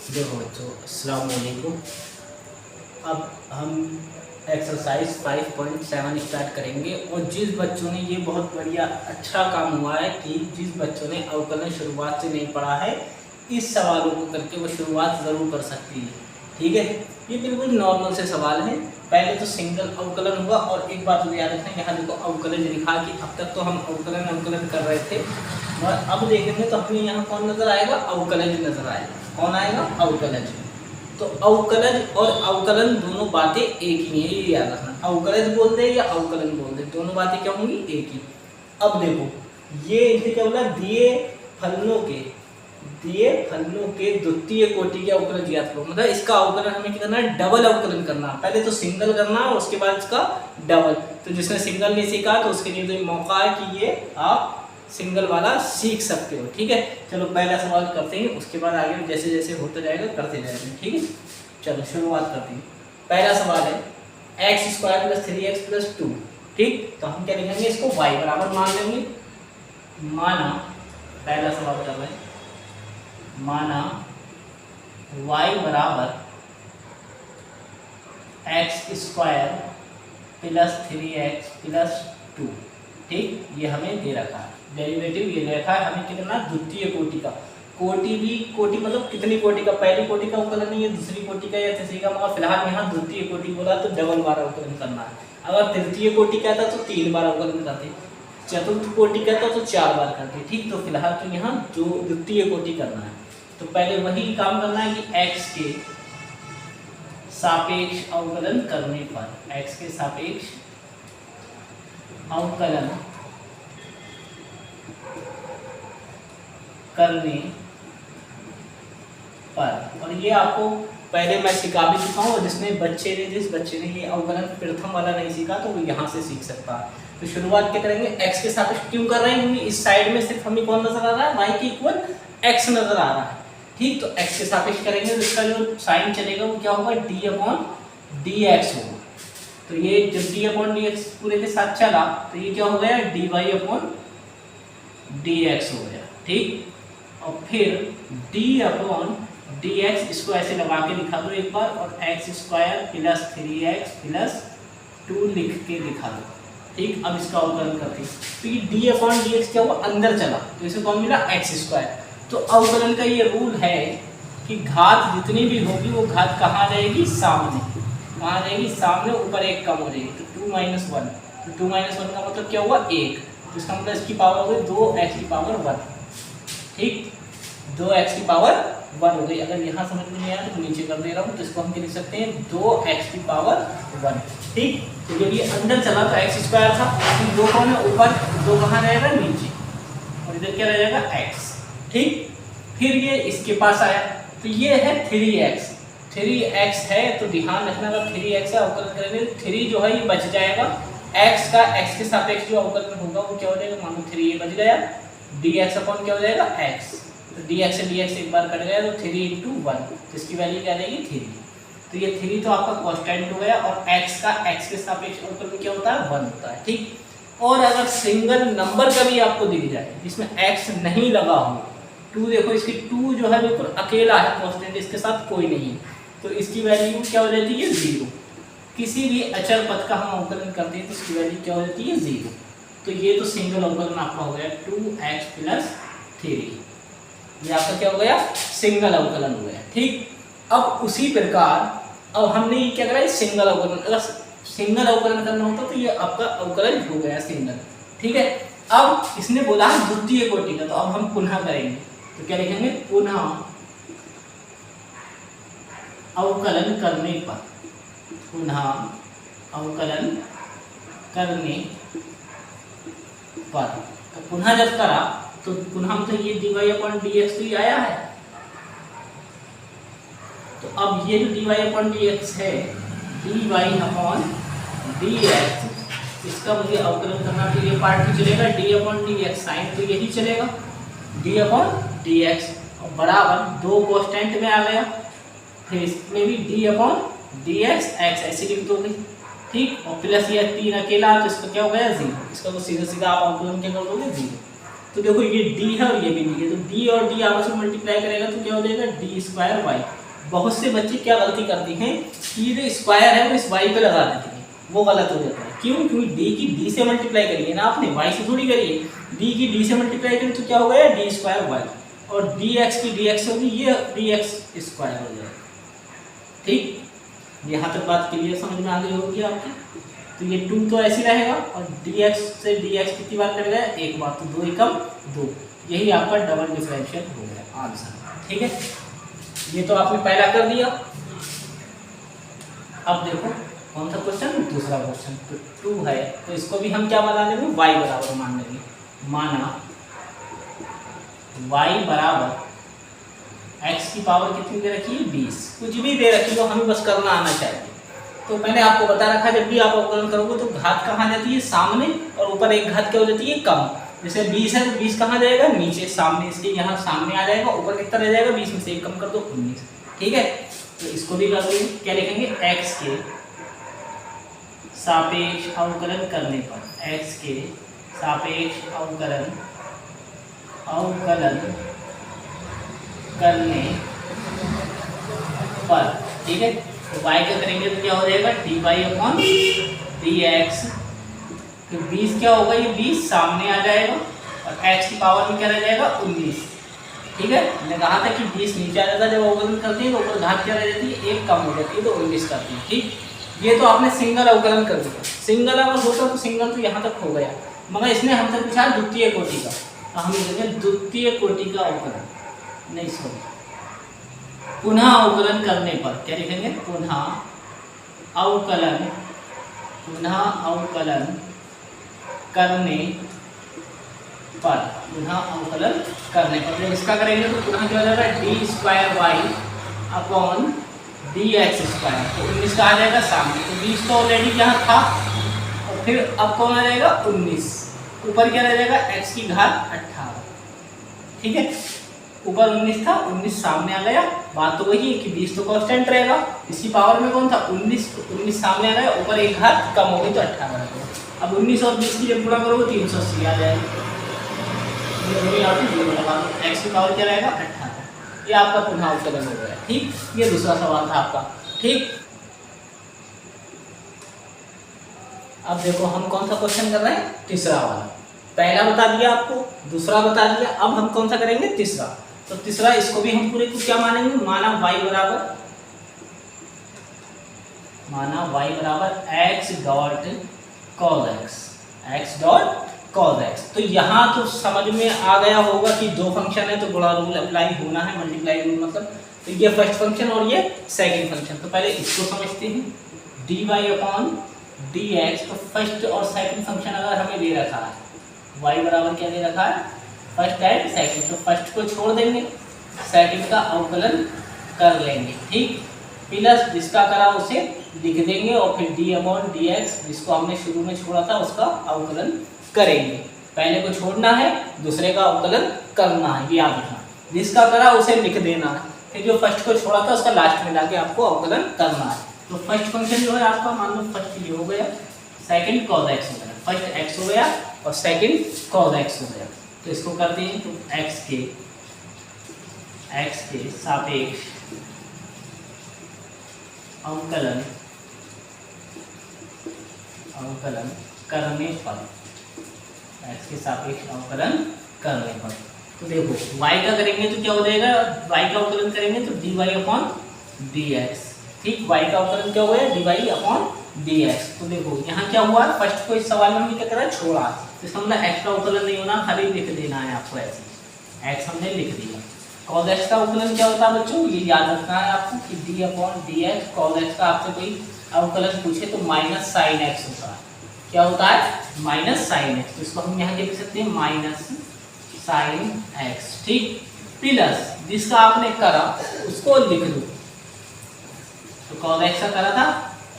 देखो बच्चों, अस्सलाम वालेकुम। अब हम एक्सरसाइज 5.7 स्टार्ट करेंगे। और जिस बच्चों ने, ये बहुत बढ़िया अच्छा काम हुआ है कि जिस बच्चों ने अवकलन शुरुआत से नहीं पढ़ा है, इस सवालों को करके वो शुरुआत ज़रूर कर सकती है। ठीक है, ये बिल्कुल नॉर्मल से सवाल है। पहले तो सिंगल अवकलन हुआ, और एक बात याद रखना, यहाँ देखो अवकलन लिखा कि अब तक तो हम अवकलन कर रहे थे, और अब देखेंगे तो हमें यहाँ कौन नज़र आएगा? अवकलन नज़र आएगा। कौन आएगा? अवकलन। तो अवकलज और अवकलन दोनों बातें एक ही है, ये याद रखना। अवकलज बोल दे या अवकलन बोल दे, दोनों बातें क्या होंगी? एक ही। अब देखो, ये इसे क्या बोला? दिए फलों के द्वितीय कोटि के अवकलन ज्ञात करो। मतलब इसका अवकलन हमें क्या करना है? डबल अवकलन करना। पहले तो सिंगल करना और उसके बाद इसका डबल। तो जिसने सिंगल नहीं सीखा तो उसके लिए तो मौका है कि ये आप सिंगल वाला सीख सकते हो। ठीक है, चलो पहला सवाल करते हैं, उसके बाद आगे जैसे जैसे होता जाएगा करते जाएंगे। ठीक है, चलो शुरुआत करते हैं। पहला सवाल है x² + 3x + 2। ठीक, तो हम क्या लिखेंगे? इसको y बराबर मान लेंगे। माना, पहला सवाल कर रहे हैं, माना y बराबर x² + 3x + 2। ठीक, ये हमें दे रखा है, डेरिवेटिव ये दे रखा है। हमें कितना? द्वितीय कोटि का। कोटि मतलब कितनी कोटि का? पहली कोटि का अवकलन नहीं है, दूसरी कोटि का या तीसरी का, मगर फिलहाल यहाँ द्वितीय कोटि बोला तो डबल बार अवकलन करना है। अगर तृतीय कोटि कहता तो 3 बार अवकलन करते, चतुर्थ कोटि कहता तो 4 बार करते। ठीक, तो फिलहाल तो यहाँ जो द्वितीय कोटि करना है, तो पहले वही काम करना है कि x के सापेक्ष अवकलन करने पर, x के सापेक्ष अवकलन करने पर। और ये आपको पहले मैं सिखा भी चुका हूँ, और जिस बच्चे ने ये अवकलन प्रथम वाला नहीं सीखा तो वो यहाँ से सीख सकता है। तो शुरुआत क्या करेंगे? x के सापेक्ष क्यों कर रहे हैं? क्योंकि इस साइड में सिर्फ हमें कौन नजर आ रहा है? y के इक्वल x नजर आ रहा है। ठीक, तो x के सापेक्ष करेंगे तो इसका जो साइन चलेगा वो क्या होगा? d/dx होगा। तो ये जब d/dx पूरे के साथ चला तो ये क्या हो गया? dy/dx हो गया। ठीक, और फिर d/dx इसको ऐसे लगा के दिखा दो एक बार, और x² + 3x + 2 लिख के दिखा दो। ठीक, अब इसका अवकलन करते हैं तो ये d/dx क्या हुआ? अंदर चला, तो इसे कौन मिला? x²। तो अवकलन का ये रूल है कि घात जितनी भी होगी वो घात कहाँ रहेगी? सामने। कहाँ रहेगी? सामने। ऊपर एक कम हो जाएगी, तो 2 - 1। तो 2 - 1 का मतलब क्या हुआ? 1। तो इसका मतलब इसकी पावर हो गई 2x⁻1। ठीक, 2x⁻1 हो गई। अगर यहाँ समझ में नहीं आया तो नीचे कर दे रहा हूँ, तो इसको हम क्या लिख सकते हैं? 2x⁻1। ठीक, तो जब ये अंदर चला तो x² था, फिर 2 कौन है? ऊपर, 2 कहाँ रहेगा? नीचे, और इधर क्या रहेगा? x। ठीक, फिर ये इसके पास आया तो ये है 3x है। तो ध्यान रखना, अगर 3x है अवकलन करेंगे तो 3 जो है ये बच जाएगा। x के सापेक्ष जो अवकलन होगा वो क्या हो जाएगा? मानो 3 ये बच गया, dx अपॉन क्या हो जाएगा? x। तो dx से dx एक बार कट गया तो 3 × 1, तो इसकी वैल्यू क्या रहेगी? 3। तो ये 3 तो आपका कांस्टेंट हो गया, और x के सापेक्ष अवकलन क्या होता है? 1 होता है। ठीक, और अगर सिंगल नंबर का भी आपको दिख जाए जिसमें x नहीं लगा हो, 2 देखो, इसकी 2 जो है बिल्कुल अकेला है कांस्टेंट, इसके साथ कोई नहीं है, तो इसकी वैल्यू क्या हो जाती है? 0। किसी भी अचर पद का हम अवकलन करते हैं तो इसकी वैल्यू क्या हो जाती है? 0। तो ये तो सिंगल अवकलन आपका हो गया 2x + 3। ये आपका क्या हो गया? सिंगल अवकलन हो गया। ठीक, अब उसी प्रकार अब हमने ये क्या करा? सिंगल अवकलन। अगर सिंगल अवकलन करना होता तो ये आपका अवकलन हो गया सिंगल। ठीक है, अब इसने बोला है द्वितीय कोटि का, तो अब हम पुनः करेंगे। तो क्या लिखेंगे? पुनः अवकलन करने पर। पुनः अवकलन करने पर, तो पुनः जब करा तो पुनः तो ये dy/dx तो ये आया है। तो अब ये जो dy/dx है, dy/dx, इसका मुझे अवकलन करना, तो ये पार्ट भी चलेगा, d/dx साइन तो यही चलेगा, d/dx, और बराबर 2 कांस्टेंट में आ गया, फिर इसमें भी d/dx x ऐसे लिख दोगे। ठीक, और प्लस ये 3 अकेला तो इसका क्या हो गया? 0। इसका तो सीधा सीधा आप अवकलन क्या कर दोगे? 0। तो देखो ये डी है और ये भी डी है, तो डी और डी आपस में मल्टीप्लाई करेगा तो क्या हो जाएगा डी स्क्वायर वाई। बहुत से बच्चे क्या गलती करते हैं कि ये जो स्क्वायर है वो इस वाई पे लगा देते हैं, वो गलत हो जाता है। क्यों? क्योंकि डी की डी से मल्टीप्लाई करिए ना आपने, वाई से थोड़ी करिए। डी की डी से मल्टीप्लाई करिए तो क्या हो गया डी स्क्वायर वाई, और डी एक्स की डी एक्स होगी, ये डी एक्स स्क्वायर हो जाएगा। ठीक, यहाँ तक बात क्लियर समझ में आ गई होगी आपकी। तो ये 2 तो ऐसे रहेगा और dx से dx कितनी बार कट गया एक बार, तो 2 एकम 2, यही आपका डबल डिफरेंशियल हो गया आंसर। ठीक है, ये तो आपने पहला कर दिया। अब देखो कौन सा क्वेश्चन, दूसरा क्वेश्चन। तो 2 है तो इसको भी हम क्या बना लेंगे y बराबर मान लेंगे। माना y बराबर x की पावर कितनी दे रखी है 20, कुछ भी दे रखी हो हमें बस करना आना चाहिए। तो मैंने आपको बता रखा जब भी आप अवकलन करोगे तो घात कहाँ जाती है सामने, और ऊपर एक घात क्या हो जाती है कम। जैसे 20 है तो 20 कहाँ जाएगा नीचे, सामने इसके यहाँ सामने आ जाएगा, ऊपर कितना रह जाएगा 20 में से 1 कम कर दो 19। ठीक है, तो इसको भी कर देंगे, क्या लिखेंगे x के सापेक्ष अवकलन करने पर, x के सापेक्ष अवकलन करने पर। ठीक है, तो y क्या करेंगे तो क्या हो जाएगा dy अपॉन dx। तो 20 क्या होगा, ये 20 सामने आ जाएगा और x की पावर में क्या रह जाएगा 19। ठीक है, मैंने कहा था कि 20 नीचे आ जाता है जब अवकलन करते हैं तो ऊपर घात क्या रह जाती है 1 कम हो जाती है, तो 19 करती है। ठीक, ये तो आपने सिंगल अवकलन कर दिया। सिंगल अगर होता तो सिंगल तो यहाँ तक हो गया, मगर इसने हमसे पूछा द्वितीय कोटि का, तो हम लिखेंगे द्वितीय कोटि का अवकलन, नहीं सॉरी पुनः अवकलन करने पर। क्या लिखेंगे पुनः अवकलन करने पर, पुनः अवकलन करने पर जब इसका करेंगे तो पुनः क्या हो जाएगा d square y upon d x square. तो 19 का आ जाएगा सामने, तो 20 तो ऑलरेडी यहाँ था और फिर अब कौन आ जाएगा 19, ऊपर क्या रह जाएगा x की घात 18। ठीक है, ऊपर 19 था, 19 सामने आ गया। बात तो वही है कि 20 तो कांस्टेंट रहेगा, इसकी पावर में कौन था 19, तो 19 सामने आ गया, ऊपर एक घात कम होगी तो 18 आ गया। अब 19 और 20 की जब गुणा करोगे 380 आ जाएगा, x की पावर क्या रहेगा 18। ये आपका पुनः अवकलन हो गया। ठीक, ये दूसरा सवाल था आपका। ठीक, अब देखो हम कौन सा क्वेश्चन कर रहे हैं, तीसरा वाला। पहला बता दिया आपको, दूसरा बता दिया, अब हम कौन सा करेंगे तीसरा। तो तीसरा इसको भी हम पूरे को क्या मानेंगे, माना y बराबर x डॉट cos x। तो यहाँ तो समझ में आ गया होगा कि दो फंक्शन है तो गुणा रूल अप्लाई होना है, मल्टीप्लाई रूल मतलब। तो ये फर्स्ट फंक्शन और ये सेकंड फंक्शन। तो पहले इसको समझते हैं, dy अपॉन dx। तो फर्स्ट और सेकंड फंक्शन अगर हमें दे रखा है, y बराबर क्या दे रखा है फर्स्ट एंड सेकंड, तो फर्स्ट को छोड़ देंगे, सेकंड का अवकलन कर लेंगे। ठीक, प्लस जिसका करा उसे लिख देंगे और फिर d अपॉन dx जिसको हमने शुरू में छोड़ा था उसका अवकलन करेंगे। पहले को छोड़ना है, दूसरे का अवकलन करना है, याद रखना। जिसका करा उसे लिख देना है, फिर जो फर्स्ट को छोड़ा था उसका लास्ट में लाके आपको अवकलन करना है। तो फर्स्ट फंक्शन जो है आपका मान लो फर्स्ट ये हो गया, सेकंड cos x हो गया, फर्स्ट x हो गया और सेकंड cos x हो गया। तो इसको करते हैं, तो x के सापेक्ष अवकलन करने पर, x के सापेक्ष अवकलन करने पर। तो देखो y का करेंगे तो क्या हो जाएगा, y का अवकलन करेंगे तो dy अपॉन dx। ठीक, y का अवकलन क्या हो गया dy अपॉन dx। तो देखो यहाँ क्या हुआ, फर्स्ट को इस सवाल में हमने क्या करा छोड़ा, तो इसका मतलब x का अवकलन नहीं होना, खाली लिख देना है आपको ऐसे, x हमने लिख दिया। cos x का अवकलन क्या होता है बच्चों, ये याद रखना है आपको कि d upon dx। cos x का आपसे कोई अवकलन पूछे तो माइनस साइन x होता है। क्या होता है माइनस साइन x, तो इसको हम यहाँ लिख सकते हैं माइनस साइन x। ठीक, प्लस जिसका आपने करा उसको लिख दो। तो cos x का करा था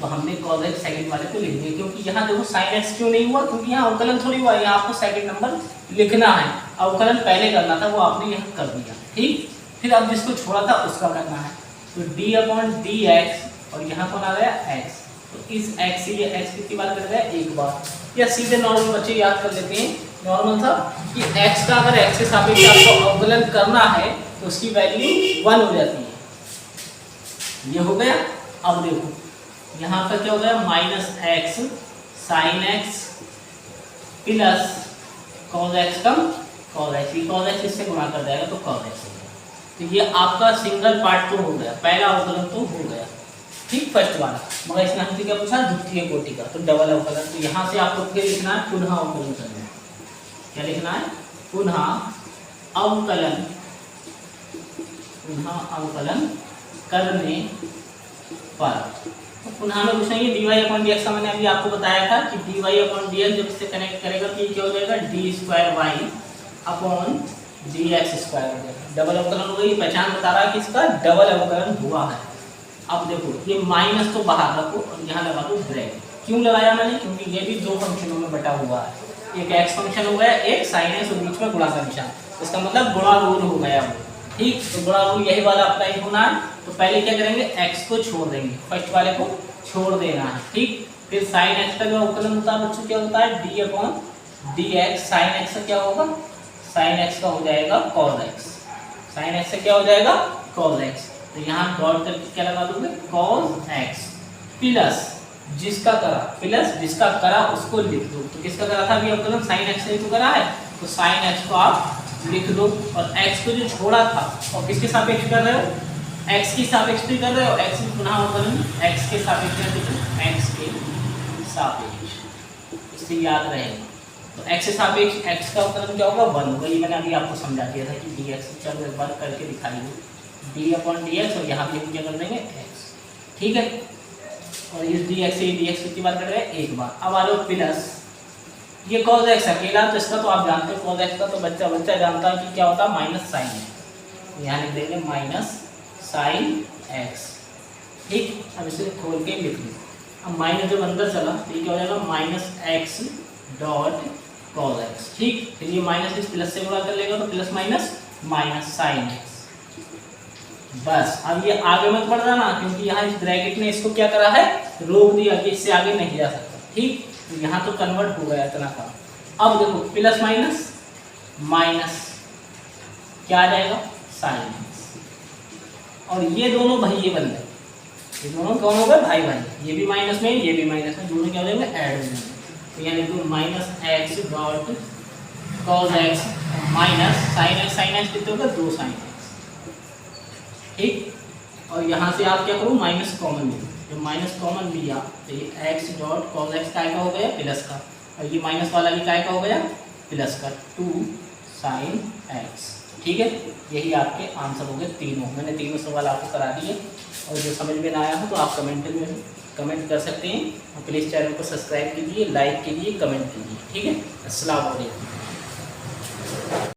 तो हमने cos x सेकंड वाले को लिख दिया, क्योंकि यहाँ देखो sin x क्यों नहीं हुआ, क्योंकि यहाँ अवकलन थोड़ी हुआ, यहाँ आपको सेकंड नंबर लिखना है, अवकलन पहले करना था वो आपने यहाँ कर दिया। ठीक, फिर अब जिसको छोड़ा था उसका करना है, तो d अपॉन dx और यहाँ कौन आ गया x। तो इस x से ये x कितनी बार कर गया एक बार, या सीधे नॉर्मल बच्चे याद कर लेते हैं नॉर्मल था कि x का अगर x के सापेक्ष आपको अवकलन करना है तो उसकी वैल्यू 1 हो जाती है। ये हो गया। अब देखो यहाँ पर क्या हो गया, minus x sine x plus cos x कम कॉस एक्स, कॉस एक्स इससे गुणा कर जाएगा तो कॉस एक्स हो गया। तो ये आपका सिंगल पार्ट तो हो गया, पहला अवकलन तो हो गया, ठीक, फर्स्ट वाला। मगर इसने हमसे क्या पूछा, द्वितीय कोटि का, तो डबल अवकलन। तो यहाँ से आपको फिर लिखना है पुनः अवकलन करना है। क्या लिखना है, पुनः अवकलन, पुनः अवकलन करने पर। तो पुनः में पूछना ये dy अपॉन dx का मैंने अभी आपको बताया था कि dy अपॉन dx जब इससे कनेक्ट करेगा तो ये क्या हो जाएगा, d square y upon d x square हो जाएगा। डबल अवकलन हो गई, पहचान बता रहा है कि इसका डबल अवकलन हुआ है। अब देखो ये माइनस तो बाहर रखो और यहाँ लगा दो ब्रैकेट। क्यों लगाया मैंने, क्योंकि ये भी दो फंक्शनों में बटा हुआ है, एक एक्स फंक्शन हो गया, एक साइन एक्स, और बीच में गुणा का निशान, इसका मतलब गुणा रूल हो गया वो, ठीक। तो गुणा रूल यही वाला अप्लाई होना है। तो पहले क्या करेंगे, एक्स को छोड़ देंगे, फर्स्ट वाले को छोड़ देना है, ठीक। फिर साइन एक्स का जो अवकलन होता है बच्चों क्या होता है, D upon d x. Sine x का क्या होगा, साइन एक्स का हो जाएगा कॉस एक्स, साइन एक्स से क्या हो जाएगा कॉस एक्स। तो यहाँ डॉट करके क्या लगा दोगे, कॉस एक्स प्लस जिसका करा, प्लस जिसका करा उसको लिख दो। तो किसका करा था अभी अवकलन, साइन एक्स से तो करा है, तो साइन एक्स को आप लिख दो, और एक्स को जो छोड़ा था और किसके सापेक्ष कर रहे हो, एक्स की सापेक्ष भी कर रहे हो, एक्स की पुनः अवकलन एक्स के सापेक्ष है, तो एक्स के सापेक्ष, इससे याद रहेगा। तो एक्स के सापेक्ष एक्स का अवकलन क्या होगा, 1 होगा। ये मैंने अभी आपको समझा दिया था कि डी एक्स, चलो एक बार करके दिखाइए, डी अपॉन डी एक्स, और यहाँ पे क्या कर देंगे एक्स, ठीक है। और इस डी एक्स से डी एक्स कितनी बार कर रहे हैं, एक बार। अब आ रहे हो प्लस, ये कॉस एक्स अकेला, तो इसका तो आप जानते हो कॉस एक्स का तो बच्चा जानता है कि क्या होता है, माइनस साइन एक्स। यहाँ लिख देंगे माइनस साइन एक्स, ठीक। अब इसे खोल के लिख लो। अब माइनस जब अंदर चला तो ये क्या हो जाएगा, minus x dot cos x, ठीक। फिर ये माइनस इस प्लस से गुणा कर लेगा तो plus minus minus sine x. बस अब ये आगे मत बढ़ जाना, क्योंकि यहाँ इस ब्रैकेट ने इसको क्या करा है, रोक दिया कि इससे आगे नहीं जा सकता, ठीक। तो यहाँ तो कन्वर्ट हो गया इतना काम। अब देखो प्लस माइनस माइनस क्या आ जाएगा, साइन एक्स, और ये दोनों भाई ये बन गए, ये दोनों कौन हो गए, भाई भाई, ये भी माइनस में ये भी माइनस में, दोनों क्या हो जाएंगे, ऐड हो जाएंगे। तो यहाँ देखो minus x dot cos x minus sine x कितने होगा, 2 साइन एक्स, ठीक। और यहाँ से आप क्या करो, माइनस कॉमन लो, जब माइनस कॉमन लिया तो ये एक्स डॉट कॉस एक्स का हो गया प्लस का, और ये माइनस वाला भी का हो गया प्लस का, 2 साइन एक्स, ठीक है। यही आपके आंसर हो गए तीनों। मैंने तीनों सवाल आपको करा दिए, और जो समझ में ना आया हो तो आप कमेंट कर सकते हैं। प्लीज़ चैनल को सब्सक्राइब कीजिए, लाइक कीजिए, कमेंट कीजिए, ठीक है। अस्सलाम वालेकुम।